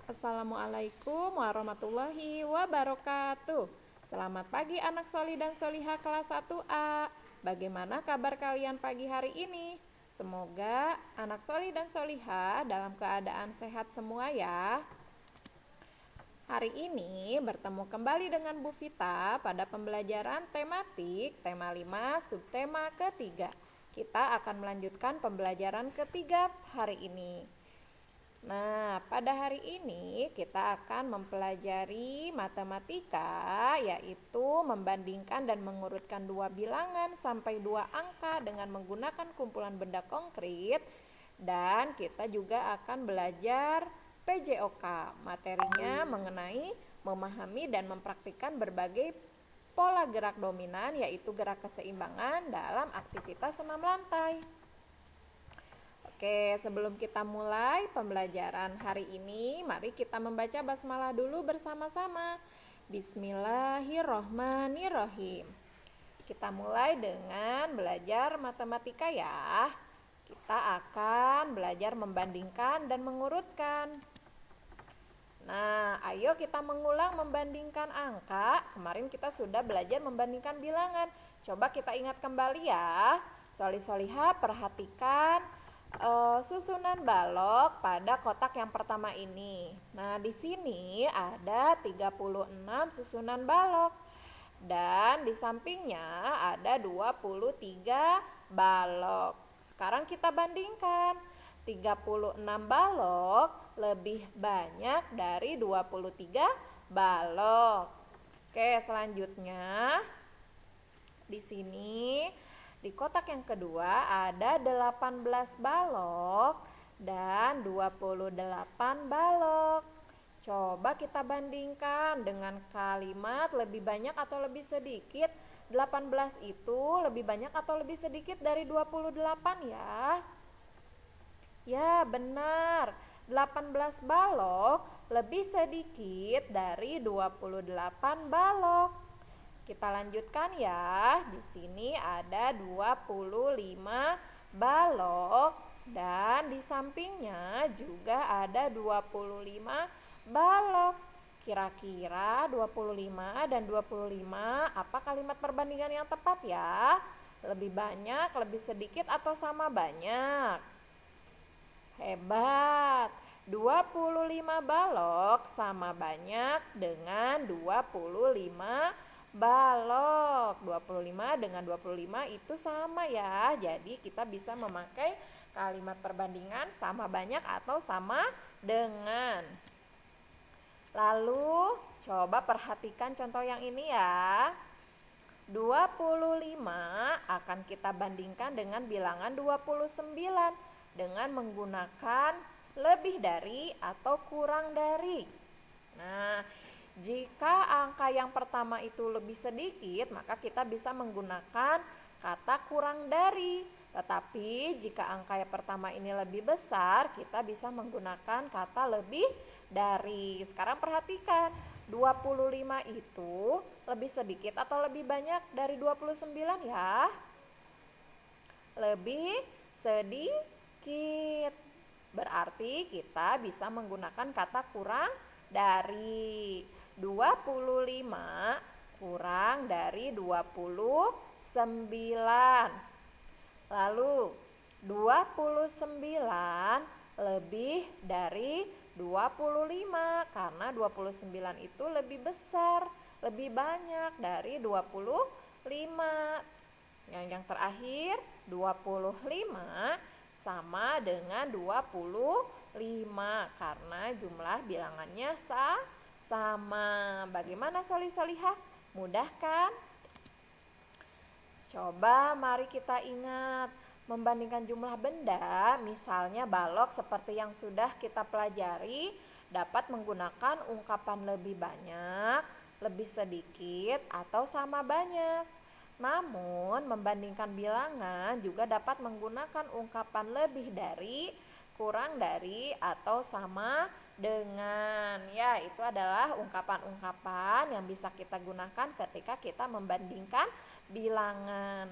Assalamualaikum warahmatullahi wabarakatuh. Selamat pagi anak soli dan soliha kelas 1A. Bagaimana kabar kalian pagi hari ini? Semoga anak soli dan soliha dalam keadaan sehat semua ya. Hari ini bertemu kembali dengan Bu Vita pada pembelajaran tematik tema 5 subtema ketiga. Kita akan melanjutkan pembelajaran ketiga hari ini. Nah, pada hari ini kita akan mempelajari matematika, yaitu membandingkan dan mengurutkan dua bilangan sampai dua angka dengan menggunakan kumpulan benda konkret. Dan kita juga akan belajar PJOK, materinya mengenai memahami dan mempraktikkan berbagai pola gerak dominan, yaitu gerak keseimbangan dalam aktivitas senam lantai. Oke, sebelum kita mulai pembelajaran hari ini, mari kita membaca basmalah dulu bersama-sama. Bismillahirrohmanirrohim. Kita mulai dengan belajar matematika ya. Kita akan belajar membandingkan dan mengurutkan. Nah, ayo kita mengulang membandingkan angka. Kemarin kita sudah belajar membandingkan bilangan. Coba kita ingat kembali ya. Soli-soliha, perhatikan susunan balok pada kotak yang pertama ini. Nah, di sini ada 36 susunan balok. Dan di sampingnya ada 23 balok. Sekarang kita bandingkan. 36 balok lebih banyak dari 23 balok. Oke, selanjutnya di sini di kotak yang kedua ada 18 balok dan 28 balok. Coba kita bandingkan dengan kalimat lebih banyak atau lebih sedikit. 18 itu lebih banyak atau lebih sedikit dari 28 ya? Ya, benar. 18 balok lebih sedikit dari 28 balok. Kita lanjutkan ya. Di sini ada 25 balok dan di sampingnya juga ada 25 balok. Kira-kira 25 dan 25 apa kalimat perbandingan yang tepat ya? Lebih banyak, lebih sedikit atau sama banyak? Hebat. 25 balok sama banyak dengan 25 balok. 25 dengan 25 itu sama ya. Jadi kita bisa memakai kalimat perbandingan sama banyak atau sama dengan. Lalu coba perhatikan contoh yang ini ya. 25 akan kita bandingkan dengan bilangan 29 dengan menggunakan lebih dari atau kurang dari. Nah, jika angka yang pertama itu lebih sedikit, maka kita bisa menggunakan kata kurang dari. Tetapi jika angka yang pertama ini lebih besar, kita bisa menggunakan kata lebih dari. Sekarang perhatikan, 25 itu lebih sedikit atau lebih banyak dari 29 ya? Lebih sedikit. Berarti kita bisa menggunakan kata kurang dari. 25 kurang dari 29. Lalu 29 lebih dari 25 karena 29 itu lebih besar, lebih banyak dari 25. Yang terakhir 25 sama dengan 25 karena jumlah bilangannya sama. Bagaimana soli-solihah? Mudah kan? Coba mari kita ingat membandingkan jumlah benda, misalnya balok seperti yang sudah kita pelajari, dapat menggunakan ungkapan lebih banyak, lebih sedikit, atau sama banyak. Namun membandingkan bilangan juga dapat menggunakan ungkapan lebih dari, kurang dari, atau sama dengan. Ya, itu adalah ungkapan-ungkapan yang bisa kita gunakan ketika kita membandingkan bilangan.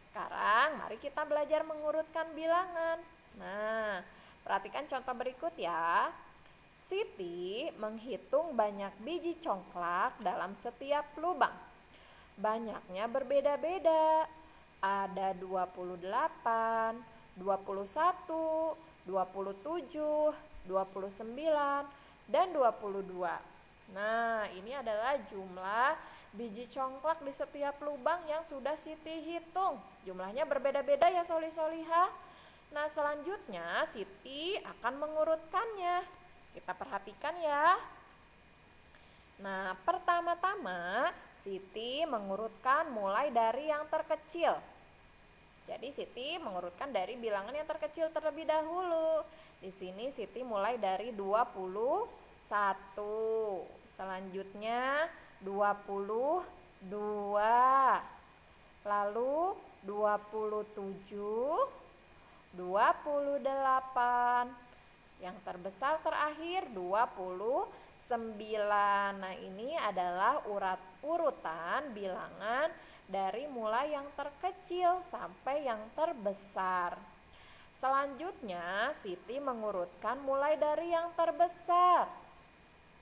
Sekarang mari kita belajar mengurutkan bilangan. Nah, perhatikan contoh berikut ya. Siti menghitung banyak biji congklak dalam setiap lubang. Banyaknya berbeda-beda. Ada 28, 21, 27, 29, dan 22. Nah, ini adalah jumlah biji congklak di setiap lubang yang sudah Siti hitung. Jumlahnya berbeda-beda ya Soli-Soliha. Nah, selanjutnya Siti akan mengurutkannya. Kita perhatikan ya. Nah, pertama-tama Siti mengurutkan mulai dari yang terkecil. Jadi Siti mengurutkan dari bilangan yang terkecil terlebih dahulu. Di sini Siti mulai dari 21. Selanjutnya 22. Lalu 27, 28. Yang terbesar terakhir 29. Nah, ini adalah urutan bilangan dari mulai yang terkecil sampai yang terbesar. Selanjutnya, Siti mengurutkan mulai dari yang terbesar.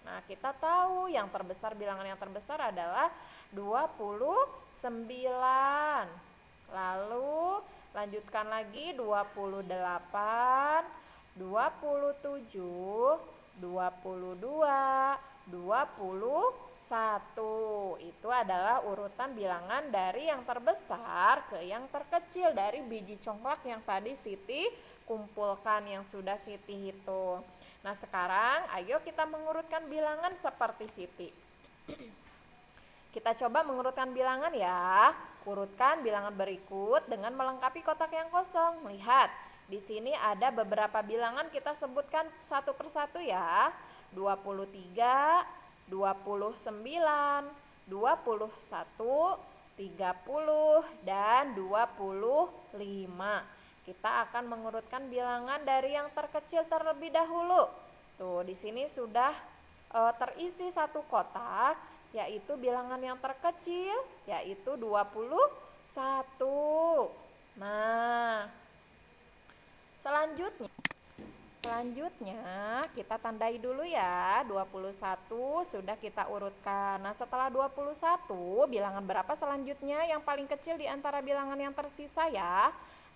Nah, kita tahu yang terbesar, bilangan yang terbesar adalah 29. Lalu lanjutkan lagi 28, 27, 22, 21. Itu adalah urutan bilangan dari yang terbesar ke yang terkecil dari biji congklak yang tadi Siti kumpulkan, yang sudah Siti hitung. Nah, sekarang ayo kita mengurutkan bilangan seperti Siti. Kita coba mengurutkan bilangan ya. Urutkan bilangan berikut dengan melengkapi kotak yang kosong. Lihat, di sini ada beberapa bilangan, kita sebutkan satu persatu ya. 23, 29, 21, 30, dan 25. Kita akan mengurutkan bilangan dari yang terkecil terlebih dahulu. Tuh, di sini sudah terisi satu kotak, yaitu bilangan yang terkecil, yaitu 21. Nah, selanjutnya kita tandai dulu ya. 21 sudah kita urutkan. Nah, setelah 21, bilangan berapa selanjutnya yang paling kecil di antara bilangan yang tersisa ya?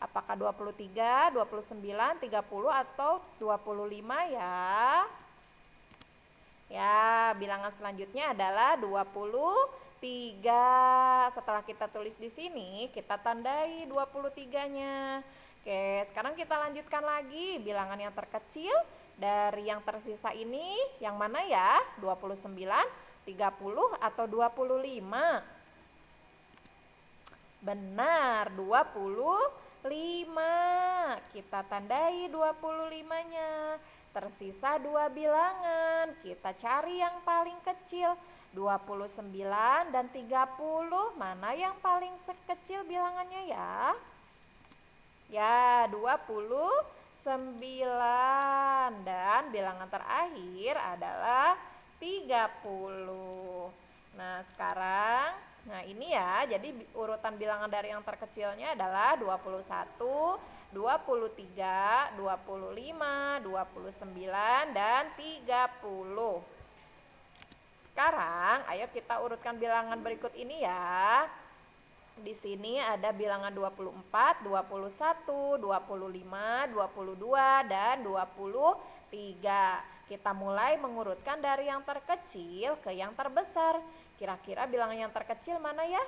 Apakah 23, 29, 30, atau 25 ya? Ya, bilangan selanjutnya adalah 23. Setelah kita tulis di sini, kita tandai 23-nya. Oke, sekarang kita lanjutkan lagi. Bilangan yang terkecil dari yang tersisa ini yang mana ya? 29, 30, atau 25? Benar, 25. Kita tandai 25-nya. Tersisa dua bilangan. Kita cari yang paling kecil. 29 dan 30. Mana yang paling kecil bilangannya ya? Ya, 29. Dan bilangan terakhir adalah 30. Nah, sekarang, nah ini ya, jadi urutan bilangan dari yang terkecilnya adalah 21, 23, 25, 29, dan 30. Sekarang, ayo kita urutkan bilangan berikut ini ya. Di sini ada bilangan 24, 21, 25, 22, dan 23. Kita mulai mengurutkan dari yang terkecil ke yang terbesar. Kira-kira bilangan yang terkecil mana ya?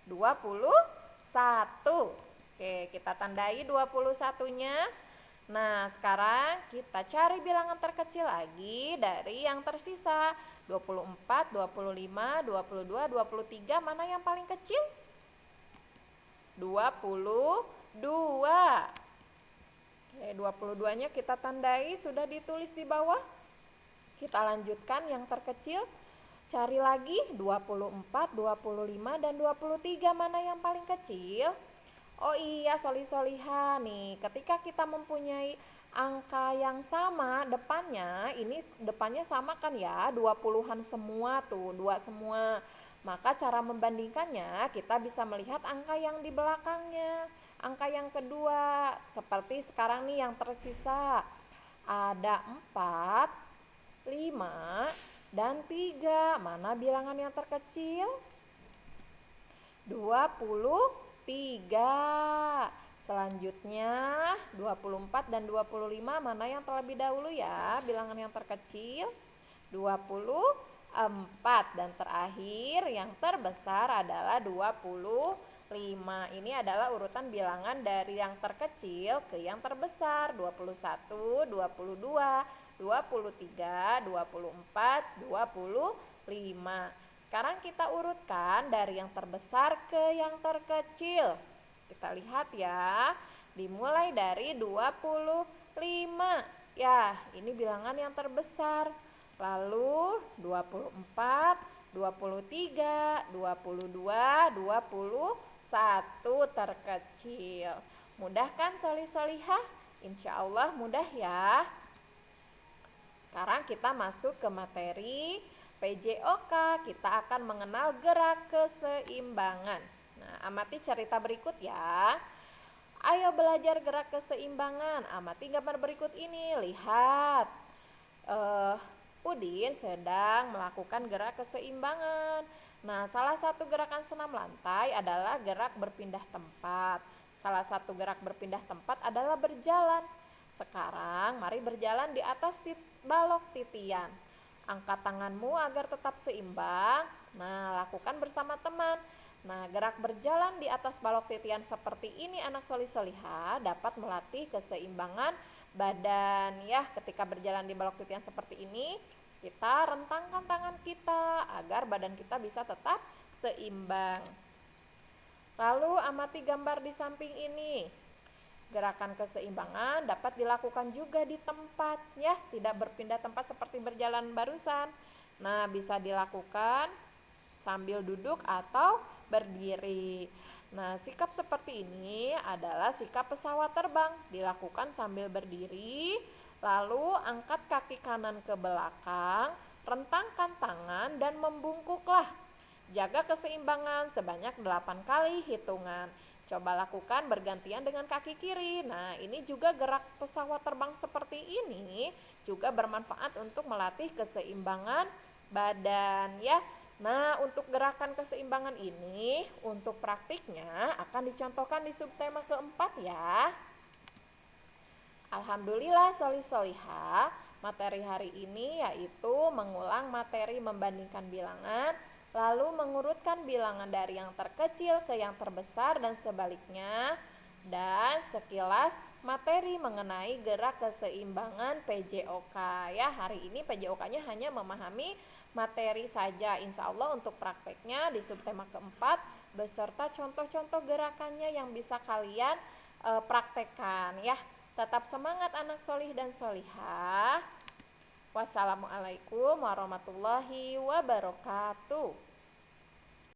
21. Oke, kita tandai 21-nya. Nah, sekarang kita cari bilangan terkecil lagi dari yang tersisa. 24, 25, 22, 23, mana yang paling kecil? 22. Oke, 22-nya kita tandai, sudah ditulis di bawah. Kita lanjutkan yang terkecil. Cari lagi 24, 25, dan 23, mana yang paling kecil? Oh iya, Soli-Soliha nih, ketika kita mempunyai angka yang sama depannya, ini depannya sama kan ya, 20-an semua tuh, 2 semua. Maka cara membandingkannya, kita bisa melihat angka yang di belakangnya, angka yang kedua. Seperti sekarang nih yang tersisa, Ada 4, 5, dan 3. Mana bilangan yang terkecil? 23. Selanjutnya 24 dan 25, mana yang terlebih dahulu ya bilangan yang terkecil? 24. Dan terakhir yang terbesar adalah 25. Ini adalah urutan bilangan dari yang terkecil ke yang terbesar. 21, 22, 23, 24, 25. Sekarang kita urutkan dari yang terbesar ke yang terkecil. Kita lihat ya, dimulai dari 25. Ya, ini bilangan yang terbesar. Lalu 24, 23, 22, 21 terkecil. Mudah kan solih-solihah? Insya Allah mudah ya. Sekarang kita masuk ke materi PJOK. Kita akan mengenal gerak keseimbangan. Nah, amati cerita berikut ya. Ayo belajar gerak keseimbangan. Amati gambar berikut ini. Lihat. Udin sedang melakukan gerak keseimbangan. Nah, salah satu gerakan senam lantai adalah gerak berpindah tempat. Salah satu gerak berpindah tempat adalah berjalan. Sekarang mari berjalan di atas balok titian. Angkat tanganmu agar tetap seimbang. Nah, lakukan bersama teman. Nah, gerak berjalan di atas balok titian seperti ini anak solih-solihah dapat melatih keseimbangan badan ya. Ketika berjalan di balok titian seperti ini, kita rentangkan tangan kita agar badan kita bisa tetap seimbang. Lalu amati gambar di samping ini. Gerakan keseimbangan dapat dilakukan juga di tempat ya, tidak berpindah tempat seperti berjalan barusan. Nah, bisa dilakukan sambil duduk atau berdiri. Nah, sikap seperti ini adalah sikap pesawat terbang, dilakukan sambil berdiri, lalu angkat kaki kanan ke belakang, rentangkan tangan dan membungkuklah. Jaga keseimbangan sebanyak 8 kali hitungan. Coba lakukan bergantian dengan kaki kiri. Nah, ini juga gerak pesawat terbang seperti ini juga bermanfaat untuk melatih keseimbangan badan ya. Nah, untuk gerakan keseimbangan ini, untuk praktiknya akan dicontohkan di subtema keempat ya. Alhamdulillah solih-solihah, materi hari ini yaitu mengulang materi membandingkan bilangan, lalu mengurutkan bilangan dari yang terkecil ke yang terbesar dan sebaliknya, dan sekilas materi mengenai gerak keseimbangan PJOK ya. Hari ini PJOK-nya hanya memahami materi saja. Insya Allah untuk prakteknya di subtema keempat beserta contoh-contoh gerakannya yang bisa kalian praktekkan ya. Tetap semangat anak solih dan solihah. Wassalamualaikum warahmatullahi wabarakatuh.